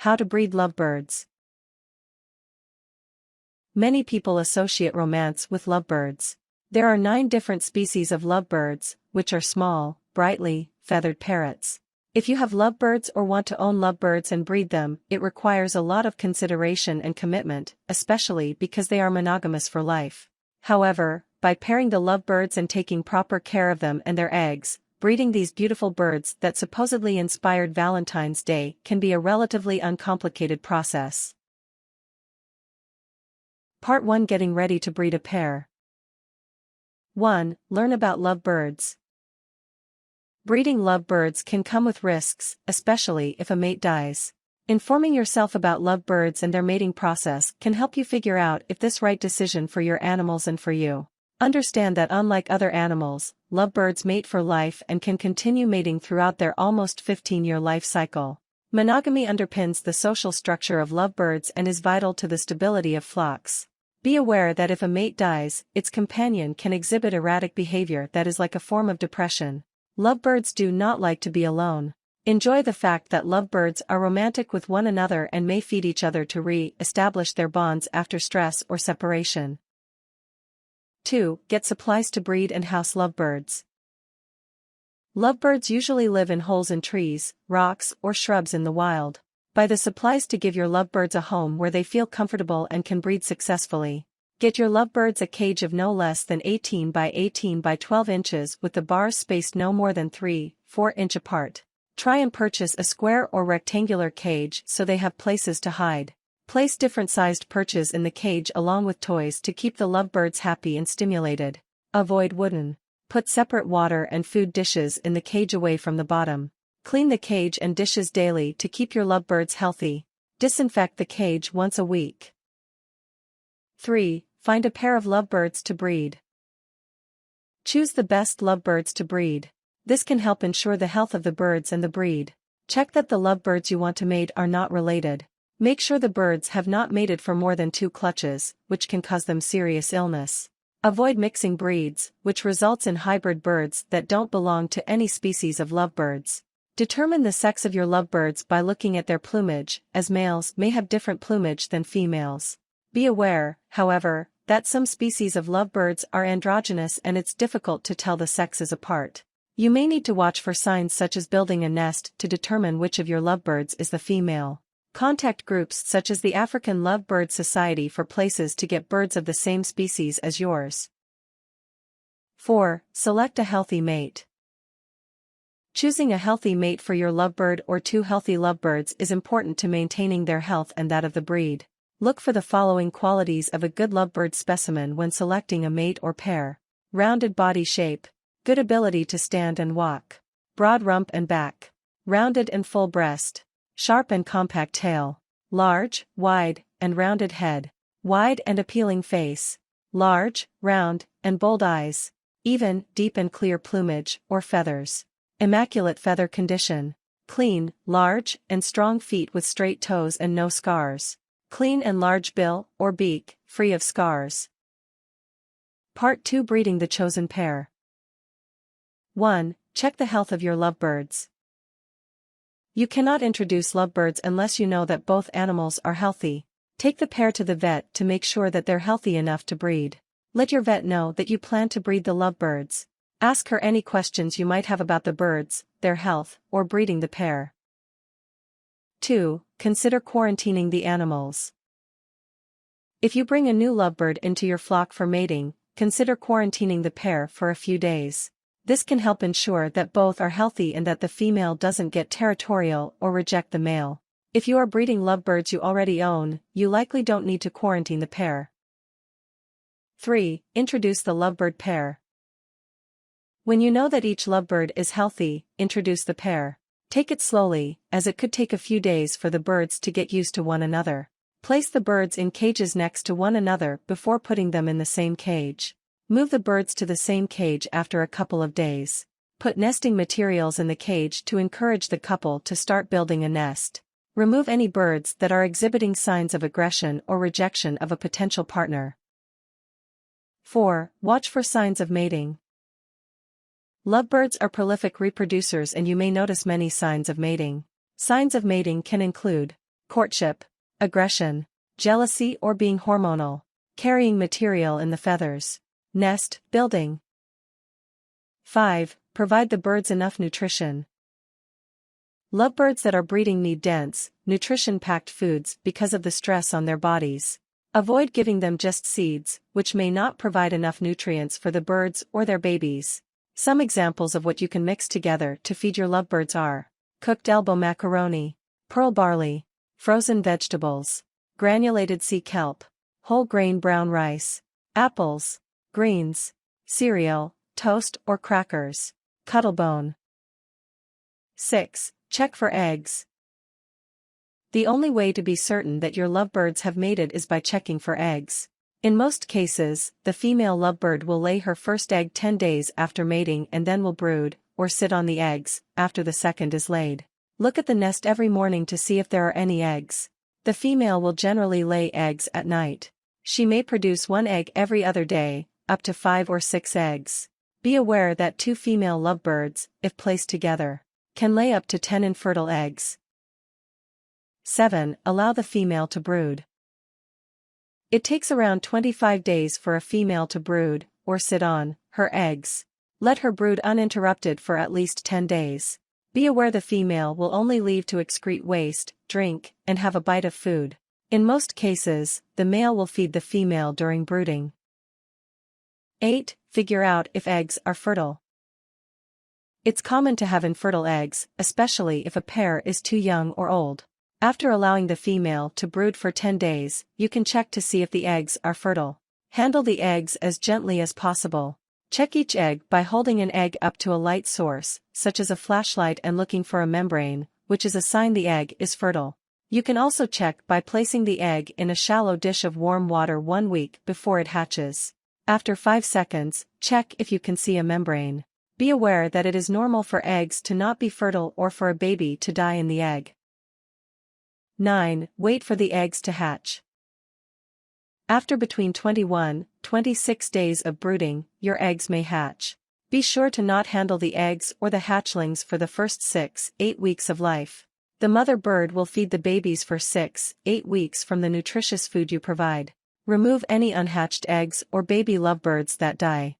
How to breed lovebirds. Many people associate romance with lovebirds. There are 9 different species of lovebirds, which are small, brightly feathered parrots. If you have lovebirds or want to own lovebirds and breed them, it requires a lot of consideration and commitment, especially because they are monogamous for life. However, by pairing the lovebirds and taking proper care of them and their eggs, breeding these beautiful birds that supposedly inspired Valentine's Day can be a relatively uncomplicated process. Part 1: Getting ready to breed a pair. 1. Learn about lovebirds. Breeding lovebirds can come with risks, especially if a mate dies. Informing yourself about lovebirds and their mating process can help you figure out if this is the right decision for your animals and for you. Understand that unlike other animals, lovebirds mate for life and can continue mating throughout their almost 15-year life cycle. Monogamy underpins the social structure of lovebirds and is vital to the stability of flocks. Be aware that if a mate dies, its companion can exhibit erratic behavior that is like a form of depression. Lovebirds do not like to be alone. Enjoy the fact that lovebirds are romantic with one another and may feed each other to re-establish their bonds after stress or separation. 2. Get supplies to breed and house lovebirds. Lovebirds usually live in holes in trees, rocks, or shrubs in the wild. Buy the supplies to give your lovebirds a home where they feel comfortable and can breed successfully. Get your lovebirds a cage of no less than 18 by 18 by 12 inches with the bars spaced no more than 3-4 inch apart. Try and purchase a square or rectangular cage so they have places to hide. Place different-sized perches in the cage along with toys to keep the lovebirds happy and stimulated. Avoid wooden. Put separate water and food dishes in the cage away from the bottom. Clean the cage and dishes daily to keep your lovebirds healthy. Disinfect the cage once a week. 3. Find a pair of lovebirds to breed. Choose the best lovebirds to breed. This can help ensure the health of the birds and the breed. Check that the lovebirds you want to mate are not related. Make sure the birds have not mated for more than 2 clutches, which can cause them serious illness. Avoid mixing breeds, which results in hybrid birds that don't belong to any species of lovebirds. Determine the sex of your lovebirds by looking at their plumage, as males may have different plumage than females. Be aware, however, that some species of lovebirds are androgynous and it's difficult to tell the sexes apart. You may need to watch for signs such as building a nest to determine which of your lovebirds is the female. Contact groups such as the African Lovebird Society for places to get birds of the same species as yours. 4. Select a healthy mate. Choosing a healthy mate for your lovebird or 2 healthy lovebirds is important to maintaining their health and that of the breed. Look for the following qualities of a good lovebird specimen when selecting a mate or pair. Rounded body shape. Good ability to stand and walk. Broad rump and back. Rounded and full breast. Sharp and compact tail. Large, wide, and rounded head. Wide and appealing face. Large, round, and bold eyes. Even, deep and clear plumage, or feathers. Immaculate feather condition. Clean, large, and strong feet with straight toes and no scars. Clean and large bill, or beak, free of scars. Part 2: Breeding the chosen pair. 1. Check the health of your lovebirds. You cannot introduce lovebirds unless you know that both animals are healthy. Take the pair to the vet to make sure that they're healthy enough to breed. Let your vet know that you plan to breed the lovebirds. Ask her any questions you might have about the birds, their health, or breeding the pair. 2. Consider quarantining the animals. If you bring a new lovebird into your flock for mating, consider quarantining the pair for a few days. This can help ensure that both are healthy and that the female doesn't get territorial or reject the male. If you are breeding lovebirds you already own, you likely don't need to quarantine the pair. 3. Introduce the lovebird pair. When you know that each lovebird is healthy, introduce the pair. Take it slowly, as it could take a few days for the birds to get used to one another. Place the birds in cages next to one another before putting them in the same cage. Move the birds to the same cage after a couple of days. Put nesting materials in the cage to encourage the couple to start building a nest. Remove any birds that are exhibiting signs of aggression or rejection of a potential partner. 4. Watch for signs of mating. Lovebirds are prolific reproducers and you may notice many signs of mating. Signs of mating can include Courtship, aggression, jealousy or being hormonal, carrying material in the feathers, nest building. 5. Provide the birds enough nutrition. Lovebirds that are breeding need dense, nutrition-packed foods because of the stress on their bodies. Avoid giving them just seeds, which may not provide enough nutrients for the birds or their babies. Some examples of what you can mix together to feed your lovebirds are cooked elbow macaroni, pearl barley, frozen vegetables, granulated sea kelp, whole grain brown rice, apples, greens, cereal, toast or crackers, cuttlebone. 6. Check for eggs. The only way to be certain that your lovebirds have mated is by checking for eggs. In most cases, the female lovebird will lay her first egg 10 days after mating and then will brood, or sit on the eggs, after the second is laid. Look at the nest every morning to see if there are any eggs. The female will generally lay eggs at night. She may produce 1 egg every other day, up to 5 or 6 eggs. Be aware that 2 female lovebirds, if placed together, can lay up to 10 infertile eggs. 7. Allow the female to brood. It takes around 25 days for a female to brood, or sit on, her eggs. Let her brood uninterrupted for at least 10 days. Be aware the female will only leave to excrete waste, drink, and have a bite of food. In most cases, the male will feed the female during brooding. 8. Figure out if eggs are fertile. It's common to have infertile eggs, especially if a pair is too young or old. After allowing the female to brood for 10 days, you can check to see if the eggs are fertile. Handle the eggs as gently as possible. Check each egg by holding an egg up to a light source, such as a flashlight, and looking for a membrane, which is a sign the egg is fertile. You can also check by placing the egg in a shallow dish of warm water 1 week before it hatches. After 5 seconds, check if you can see a membrane. Be aware that it is normal for eggs to not be fertile or for a baby to die in the egg. 9. Wait for the eggs to hatch. After between 21-26 days of brooding, your eggs may hatch. Be sure to not handle the eggs or the hatchlings for the first 6-8 weeks of life. The mother bird will feed the babies for 6-8 weeks from the nutritious food you provide. Remove any unhatched eggs or baby lovebirds that die.